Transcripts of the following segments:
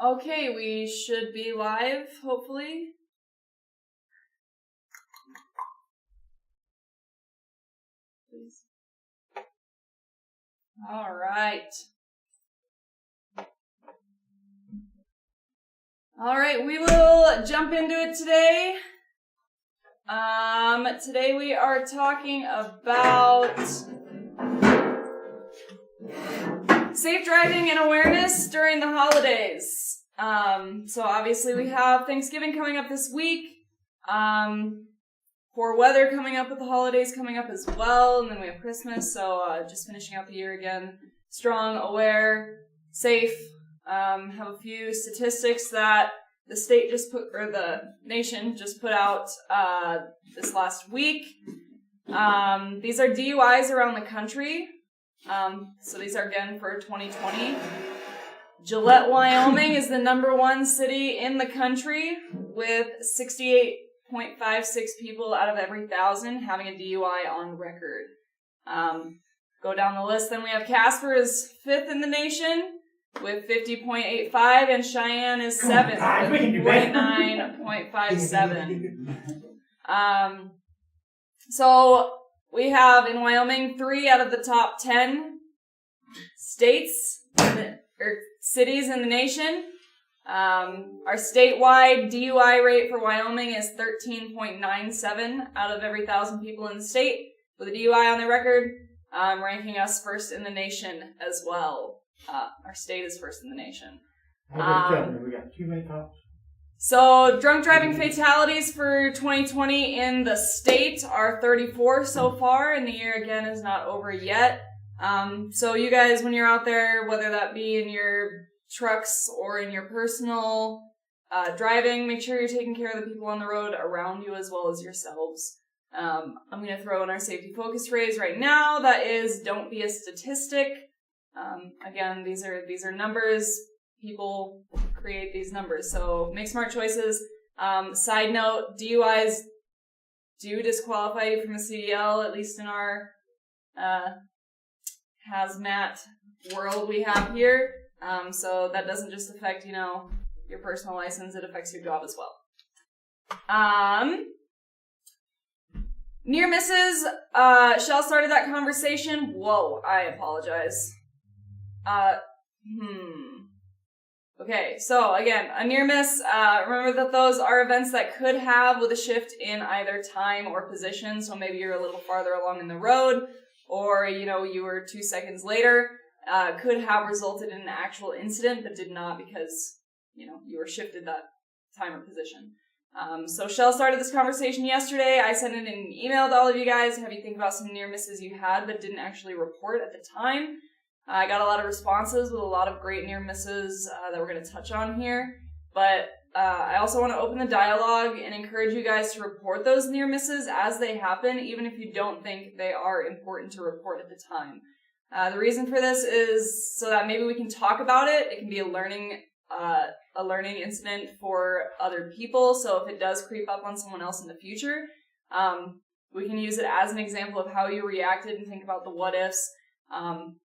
Okay, we should be live, hopefully. Please. All right. All right, we will jump into it today. Today we are talking about safe driving and awareness during the holidays. So obviously we have Thanksgiving coming up this week. Poor weather coming up with the holidays coming up as well. And then we have Christmas. So just finishing out the year again. Strong, aware, safe. Have a few statistics that the state just put, or the nation just put out this last week. These are DUIs around the country. So these are again for 2020. Gillette, Wyoming is the #1 city in the country with 68.56 people out of every 1,000 having a DUI on record. Go down the list, then we have Casper is 5th in the nation with 50.85, and Cheyenne is 7th with 49.57. So we have in Wyoming 3 out of the top 10 states or cities in the nation. Our statewide DUI rate for Wyoming is 13.97 out of every 1,000 people in the state with a DUI on their record, ranking us first in the nation as well. Our state is first in the nation. We got too many cops. So drunk driving fatalities for 2020 in the state are 34 so far, and the year again is not over yet. So you guys, when you're out there, whether that be in your trucks or in your personal driving, make sure you're taking care of the people on the road around you as well as yourselves. I'm going to throw in our safety focus phrase right now. That is, don't be a statistic. Again, these are numbers. People create these numbers, so make smart choices. Side note, DUIs do disqualify you from a CDL, at least in our hazmat world we have here. So that doesn't just affect, your personal license, it affects your job as well. Near misses, Shell started that conversation. Whoa, I apologize. Okay, so again, a near miss, remember that those are events that could have with a shift in either time or position, so maybe you're a little farther along in the road, or, you were 2 seconds later, could have resulted in an actual incident, but did not because, you were shifted that time or position. So Shell started this conversation yesterday. I sent it in an email to all of you guys to have you think about some near misses you had but didn't actually report at the time. I got a lot of responses with a lot of great near misses that we're going to touch on here. But I also want to open the dialogue and encourage you guys to report those near misses as they happen, even if you don't think they are important to report at the time. The reason for this is so that maybe we can talk about it. It can be a learning incident for other people. So if it does creep up on someone else in the future, we can use it as an example of how you reacted and think about the what ifs.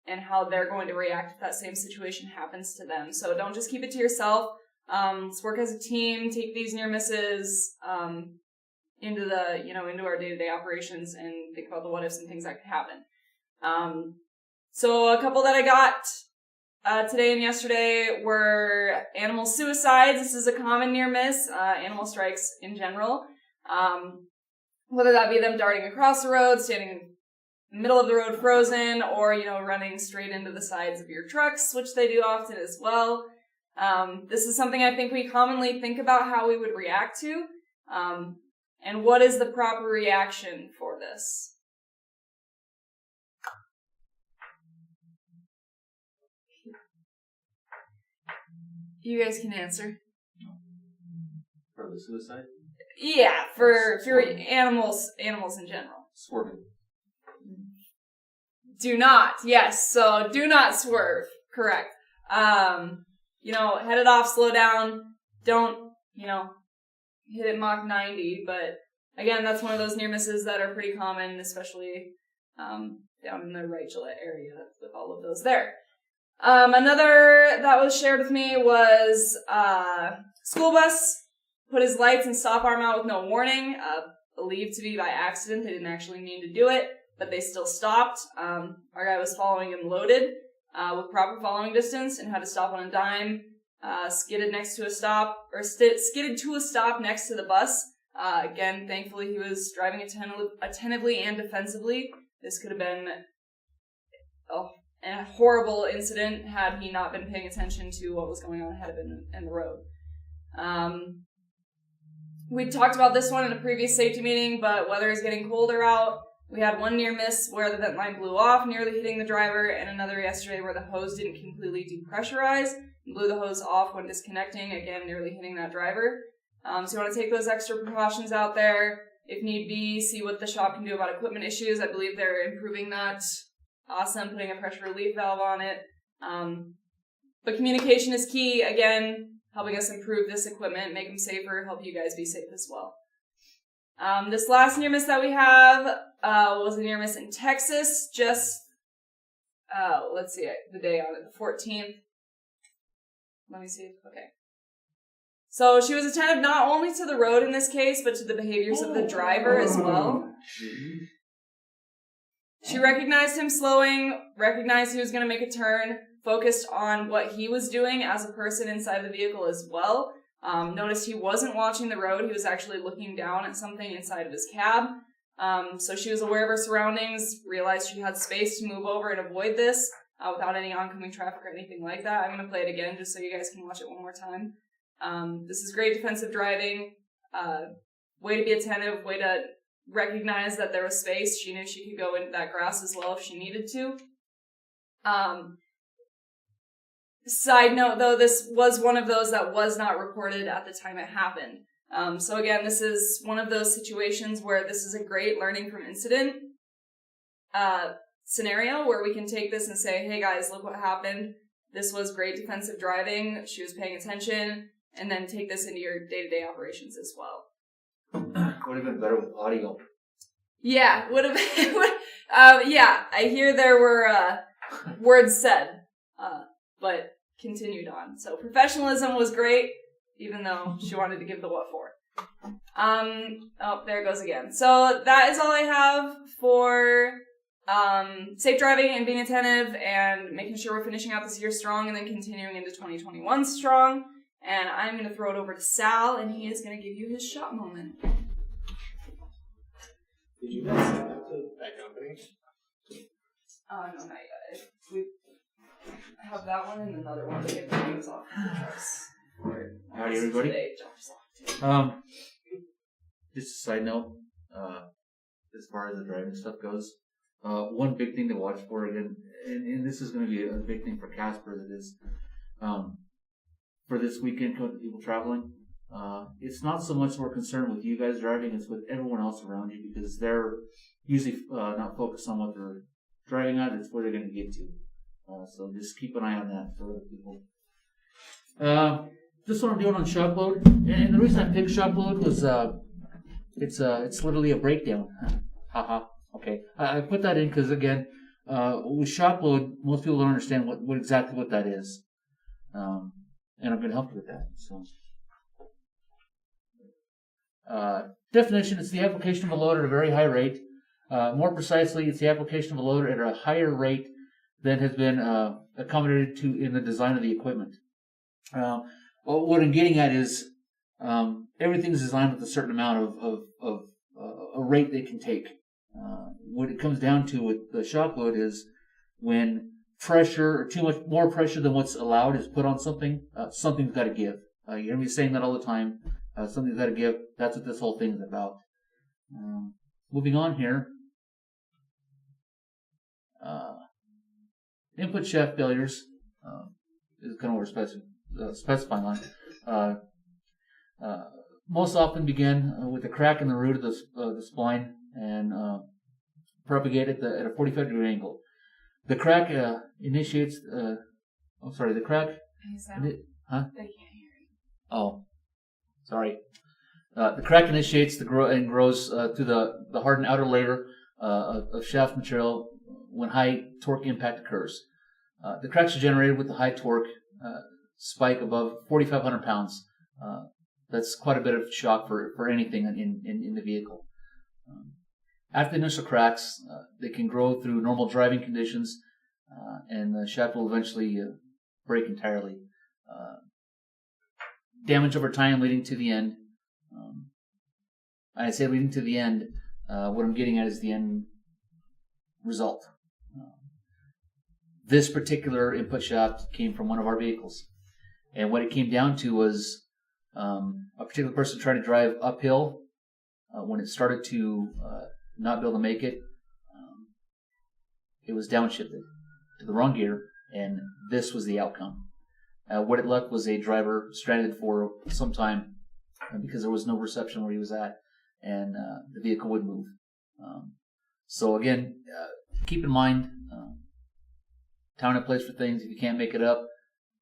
And how they're going to react if that same situation happens to them. So don't just keep it to yourself. Let's work as a team, take these near misses into our day-to-day operations and think about the what ifs and things that could happen. So a couple that I got today and yesterday were animal suicides. This is a common near miss, animal strikes in general. Whether that be them darting across the road, standing middle of the road frozen, or, running straight into the sides of your trucks, which they do often as well. This is something I think we commonly think about how we would react to. And what is the proper reaction for this? You guys can answer. For the suicide? Yeah, for animals in general. Swerving. Do not, yes, so do not swerve, correct. Head it off, slow down, don't, hit it Mach 90, but again, that's one of those near misses that are pretty common, especially down in the Right Gillette area with all of those there. Another that was shared with me was school bus put his lights and stop arm out with no warning, believed to be by accident. They didn't actually mean to do it, but they still stopped. Our guy was following him loaded with proper following distance and had to stop on a dime. Skidded to a stop next to the bus. Again, thankfully he was driving attentively and defensively. This could have been a horrible incident had he not been paying attention to what was going on ahead of him in the road. We talked about this one in a previous safety meeting, but weather is getting colder out. We had one near miss where the vent line blew off, nearly hitting the driver, and another yesterday where the hose didn't completely depressurize and blew the hose off when disconnecting, again, nearly hitting that driver. So you want to take those extra precautions out there. If need be, see what the shop can do about equipment issues. I believe they're improving that. Awesome, putting a pressure relief valve on it. But communication is key, again, helping us improve this equipment, make them safer, help you guys be safe as well. This last near miss that we have was a near miss in Texas, just, let's see, the day on it, the 14th. Let me see, okay. So she was attentive not only to the road in this case, but to the behaviors of the driver as well. She recognized him slowing, recognized he was going to make a turn, focused on what he was doing as a person inside the vehicle as well. Noticed he wasn't watching the road. He was actually looking down at something inside of his cab. So she was aware of her surroundings, realized she had space to move over and avoid this without any oncoming traffic or anything like that. I'm going to play it again just so you guys can watch it one more time. This is great defensive driving. Way to be attentive, way to recognize that there was space. She knew she could go into that grass as well if she needed to. Side note, though, this was one of those that was not recorded at the time it happened. So again, this is one of those situations where this is a great learning from incident scenario where we can take this and say, hey guys, look what happened. This was great defensive driving. She was paying attention. And then take this into your day-to-day operations as well. Would have been better with audio. Yeah, would have been. Yeah, I hear there were words said, but continued on. So professionalism was great, even though she wanted to give the what for. Oh, there it goes again. So that is all I have for safe driving and being attentive and making sure we're finishing out this year strong and then continuing into 2021 strong. And I'm going to throw it over to Sal, and he is going to give you his shot moment. Did you guys send that to that company? No, not yet. We have that one and another one to get the names off the trucks. Howdy, everybody. Today, Just a side note, as far as the driving stuff goes, one big thing to watch for, again, and this is going to be a big thing for Casper, that is, for this weekend, people traveling, it's not so much we're concerned with you guys driving, it's with everyone else around you, because they're usually not focused on what they're driving at, it's where they're going to get to. So just keep an eye on that for other people. Just what I'm doing on shock load, and the reason I picked shock load was it's literally a breakdown. Haha. Okay, I put that in because, again, with shock load, most people don't understand what exactly what that is. And I'm going to help you with that. So, definition: it's the application of a load at a very high rate. More precisely, it's the application of a load at a higher rate than has been accommodated to in the design of the equipment. What I'm getting at is everything's designed with a certain amount of a rate they can take. What it comes down to with the shock load is when pressure, or too much more pressure than what's allowed, is put on something, something's got to give. You're going to be saying that all the time. Something's got to give. That's what this whole thing is about. Moving on here. Input shaft failures is kind of what we're specifying on. Most often begin with a crack in the root of the spline and propagate at a 45-degree angle. The crack initiates. The crack. They can't hear you. Oh, sorry. The crack initiates and grows through the hardened outer layer of shaft material when high torque impact occurs. The cracks are generated with the high torque spike above 4,500 pounds. That's quite a bit of shock for anything in the vehicle. After the initial cracks, they can grow through normal driving conditions, and the shaft will eventually break entirely. Damage over time leading to the end. I say leading to the end. What I'm getting at is the end result. This particular input shaft came from one of our vehicles. And what it came down to was a particular person trying to drive uphill. When it started to not be able to make it, it was downshifted to the wrong gear, and this was the outcome. What it left was a driver stranded for some time because there was no reception where he was at, and the vehicle would move. So again, keep in mind, time and place for things. If you can't make it up,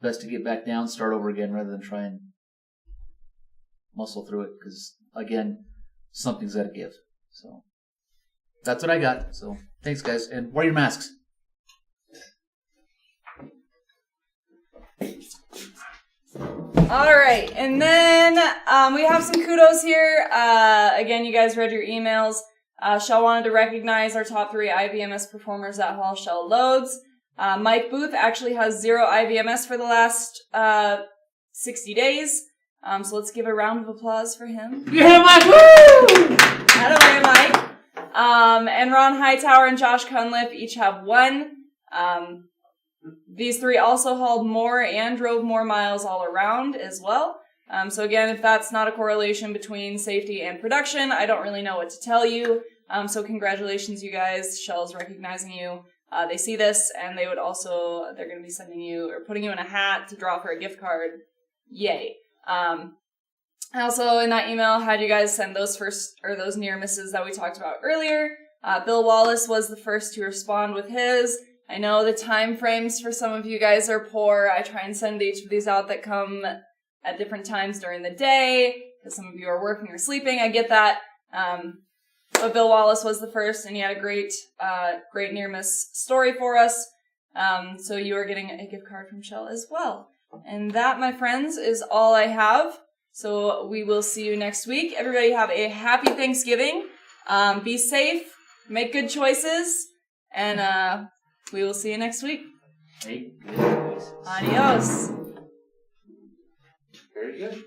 best to get back down, start over again rather than try and muscle through it, because again, something's got to give. So that's what I got. So thanks, guys, and wear your masks. All right, and then we have some kudos here. Again, you guys read your emails. Shell wanted to recognize our top 3 IVMS performers that haul Shell loads. Mike Booth actually has 0 IVMS for the last 60 days. So let's give a round of applause for him. Yeah, Mike! Woo! Attaboy, Mike. And Ron Hightower and Josh Cunliffe each have 1. These 3 also hauled more and drove more miles all around as well. So again, if that's not a correlation between safety and production, I don't really know what to tell you. So congratulations, you guys. Shell's recognizing you. They see this, and they're going to be sending you or putting you in a hat to draw for a gift card. Yay. I also, in that email, had you guys send those near misses that we talked about earlier. Bill Wallace was the first to respond with his. I know the time frames for some of you guys are poor. I try and send each of these out that come at different times during the day, because some of you are working or sleeping. I get that. But Bill Wallace was the first, and he had a great near miss story for us. So you are getting a gift card from Shell as well. And that, my friends, is all I have. So we will see you next week. Everybody have a happy Thanksgiving. Be safe, make good choices, and we will see you next week. Hey, good choices. Adios. Very good.